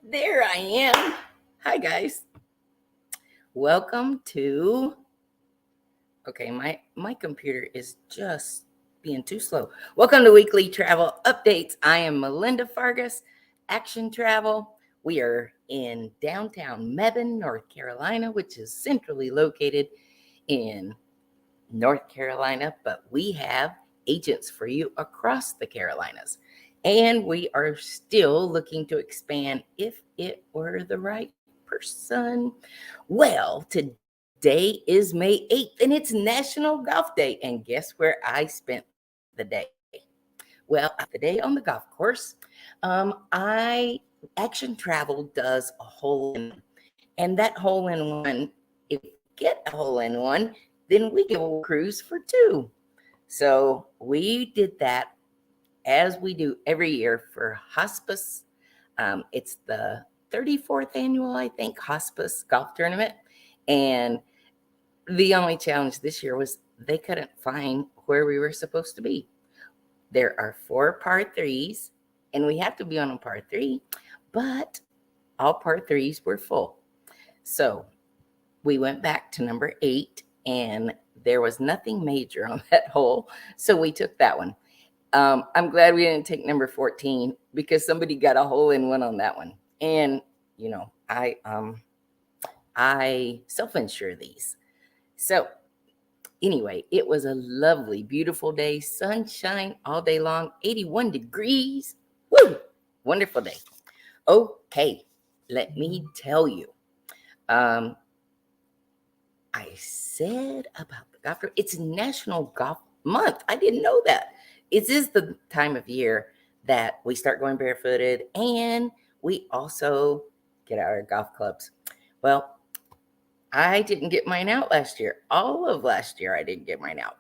There I am. Hi, guys. Welcome to. Okay, my computer is just being too slow. Welcome to Weekly Travel Updates. I am Melinda Fargas, Action Travel. We are in downtown Mebane, North Carolina, which is centrally located in North Carolina, but we have agents for you across the Carolinas. And we are still looking to expand if it were the right person. Well, today is May 8th and it's National Golf Day. And guess where I spent the day? Well, I spent the day on the golf course. I Action Travel does a hole in one. And that hole in one, if we get a hole in one, then we give a cruise for two. So we did that as we do every year for hospice. It's the 34th annual, I think, hospice golf tournament. And the only challenge this year was they couldn't find where we were supposed to be. There are 4 par 3s, and we have to be on a par 3, but all par 3s were full. So we went back to number 8, and there was nothing major on that hole. So we took that one. I'm glad we didn't take number 14 because somebody got a hole in one on that one. And, I self-insure these. So anyway, it was a lovely, beautiful day, sunshine all day long, 81 degrees. Woo! Wonderful day. Okay, let me tell you. I said about the golf. It's National Golf Month. I didn't know that. It is the time of year that we start going barefooted, and we also get out our golf clubs. Well, I didn't get mine out last year. All of last year, I didn't get mine out.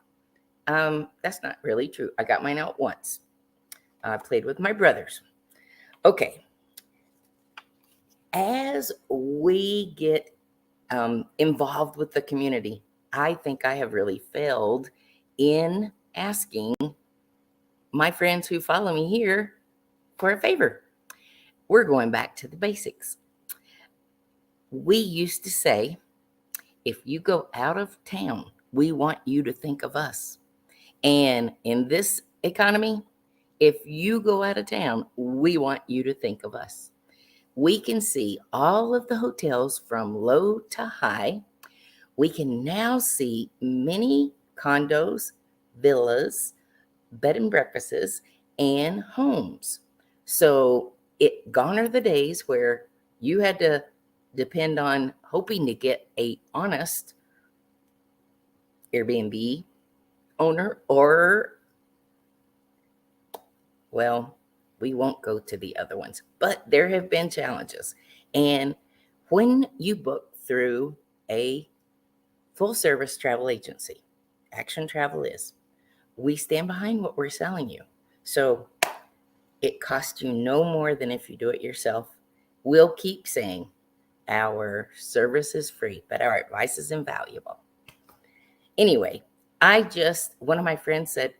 That's not really true. I got mine out once. I played with my brothers. Okay. As we get involved with the community, I think I have really failed in asking my friends who follow me here for a favor. We're going back to the basics. We used to say, if you go out of town, we want you to think of us. And in this economy, if you go out of town, we want you to think of us. We can see all of the hotels from low to high. We can now see many condos, villas, bed and breakfasts, and homes. So it gone are the days where you had to depend on hoping to get a honest Airbnb owner, or, well, we won't go to the other ones, but there have been challenges. And when you book through a full service travel agency, Action Travel is, we stand behind what we're selling you. So it costs you no more than if you do it yourself. We'll keep saying our service is free, but our advice is invaluable. Anyway, one of my friends said,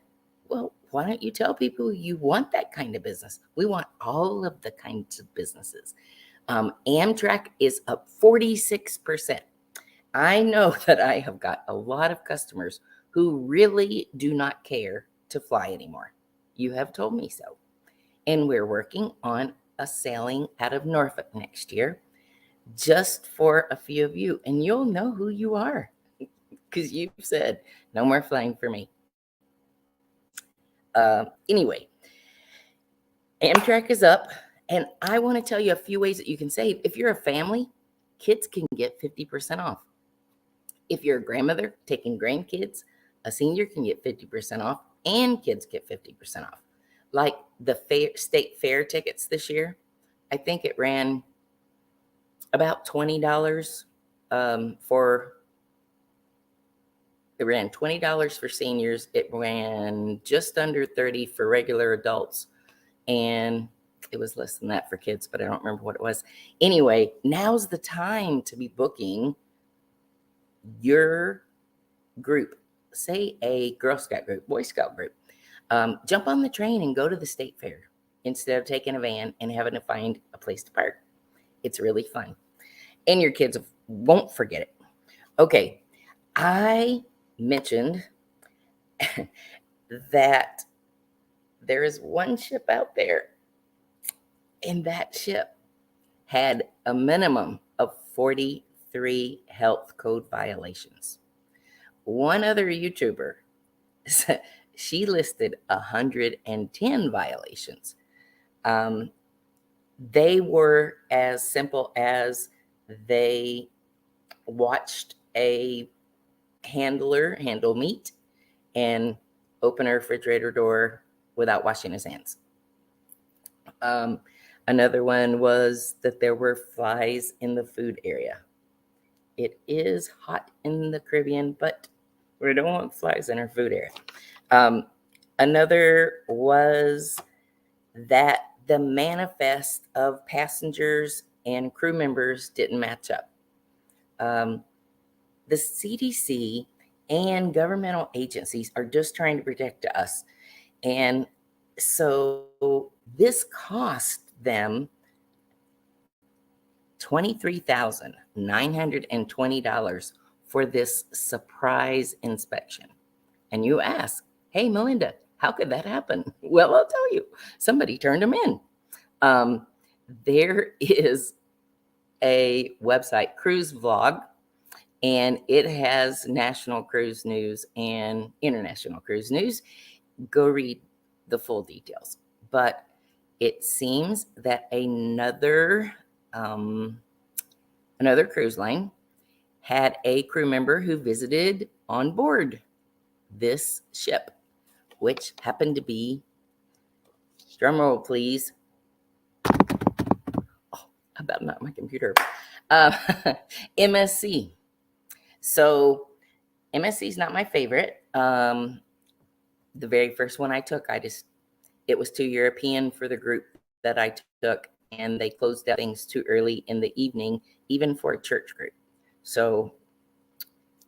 well, why don't you tell people you want that kind of business? We want all of the kinds of businesses. Amtrak is up 46%. I know that I have got a lot of customers who really do not care to fly anymore. You have told me so. And we're working on a sailing out of Norfolk next year just for a few of you. And you'll know who you are because you've said no more flying for me. Anyway, Amtrak is up, and I want to tell you a few ways that you can save. If you're a family, kids can get 50% off. If you're a grandmother taking grandkids, a senior can get 50% off, and kids get 50% off. Like the state fair tickets this year, I think it ran about $20 it ran $20 for seniors. It ran just under $30 for regular adults, and it was less than that for kids, but I don't remember what it was. Anyway, now's the time to be booking your group, say a Girl Scout group, Boy Scout group. Jump on the train and go to the state fair instead of taking a van and having to find a place to park. It's really fun. And your kids won't forget it. Okay, I mentioned that there is one ship out there, and that ship had a minimum of 43 health code violations. One other YouTuber, she listed 110 violations. They were as simple as they watched a handler handle meat and open a refrigerator door without washing his hands. Another one was that there were flies in the food area. It is hot in the Caribbean, but we don't want flies in our food area. Another was that the manifest of passengers and crew members didn't match up. The CDC and governmental agencies are just trying to protect us. And so this cost them $23,920 for this surprise inspection. And you ask, hey, Melinda, how could that happen? Well, I'll tell you, somebody turned them in. There is a website, Cruise Vlog, and it has national cruise news and international cruise news. Go read the full details. But it seems that another cruise line had a crew member who visited on board this ship, which happened to be, drumroll please, about not my computer, MSC. So MSC is not my favorite. The very first one I took, it was too European for the group that I took, and they closed out things too early in the evening, even for a church group. So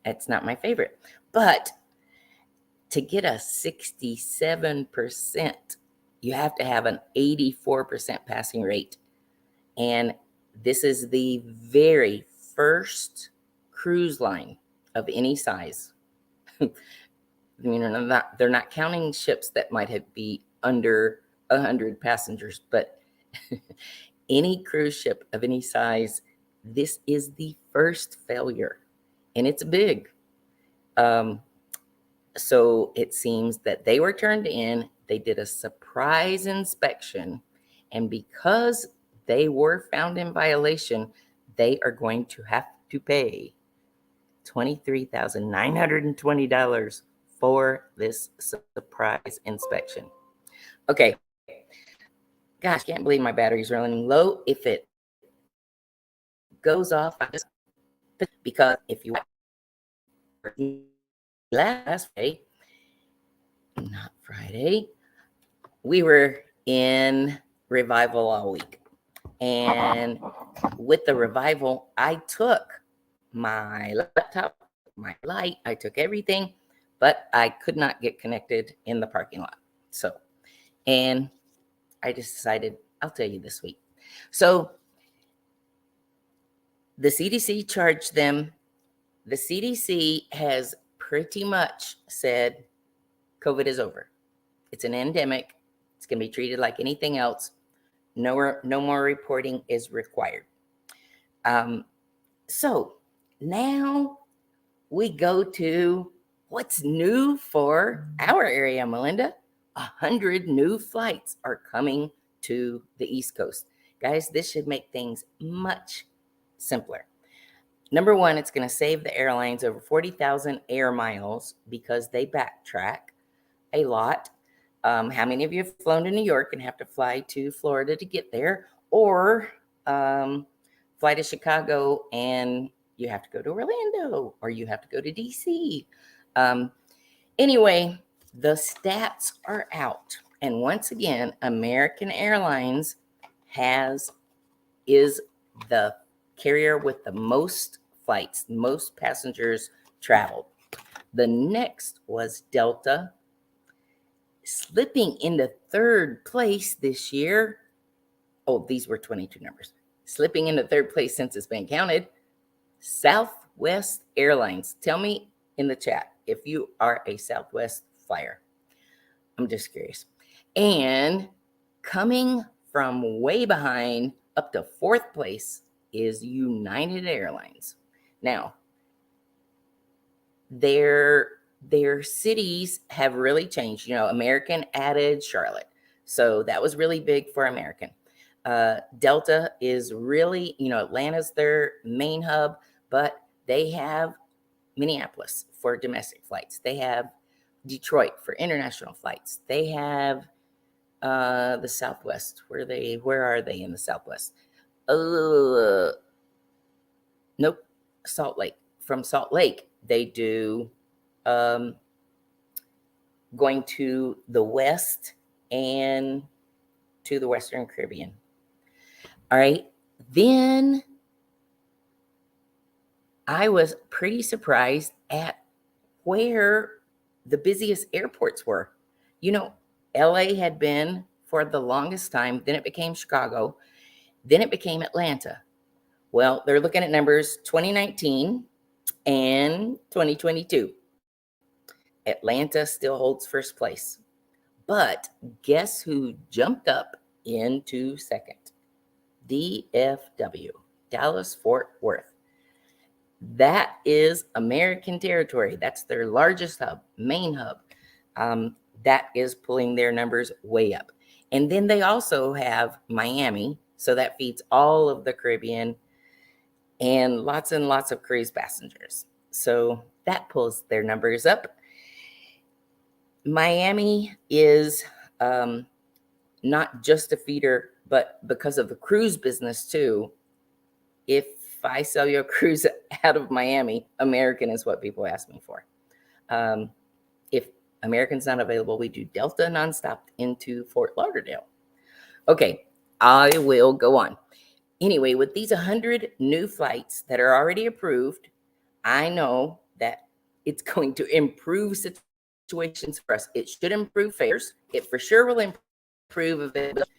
it's not my favorite. But to get a 67%, you have to have an 84% passing rate. And this is the very first cruise line of any size. I mean, they're not counting ships that might be under 100 passengers, but any cruise ship of any size, this is the first failure, and it's big. So it seems that they were turned in. They did a surprise inspection, and because they were found in violation, they are going to have to pay $23,920 for this surprise inspection. Okay. Gosh, can't believe my battery's running low. If it goes off, because if you last Friday, not Friday, we were in revival all week. And with the revival, I took my laptop, my light, I took everything, but I could not get connected in the parking lot. And I just decided I'll tell you this week. So the CDC charged them. The CDC has pretty much said COVID is over. It's an endemic. It's going to be treated like anything else. No more reporting is required. So now we go to what's new for our area, Melinda. 100 new flights are coming to the East Coast. Guys, this should make things much simpler. Number one, it's going to save the airlines over 40,000 air miles because they backtrack a lot. How many of you have flown to New York and have to fly to Florida to get there, or fly to Chicago and you have to go to Orlando, or you have to go to DC? Anyway, the stats are out. And once again, American Airlines is the carrier with the most flights, most passengers traveled. The next was Delta, slipping into third place this year. Oh, these were 22 numbers. Slipping into third place since it's been counted, Southwest Airlines. Tell me in the chat if you are a Southwest flyer. I'm just curious. And coming from way behind up to fourth place is United Airlines. Now, their cities have really changed. American added Charlotte. So that was really big for American. Delta is really, Atlanta's their main hub, but they have Minneapolis for domestic flights. They have Detroit for international flights. They have the Southwest. Where are they in the Southwest? Nope. Salt Lake. From Salt Lake, they do going to the West and to the Western Caribbean. All right. Then I was pretty surprised at where the busiest airports were. LA had been for the longest time. Then it became Chicago. Then it became Atlanta. Well, they're looking at numbers 2019 and 2022. Atlanta still holds first place. But guess who jumped up into second? DFW, Dallas-Fort Worth. That is American territory. That's their largest hub, main hub. That is pulling their numbers way up. And then they also have Miami. So that feeds all of the Caribbean and lots of cruise passengers. So that pulls their numbers up. Miami is not just a feeder, but because of the cruise business too. If I sell you a cruise out of Miami, American is what people ask me for. If American's not available, we do Delta nonstop into Fort Lauderdale. Okay, I will go on. Anyway, with these 100 new flights that are already approved, I know that it's going to improve situations for us. It should improve fares. It for sure will improve availability.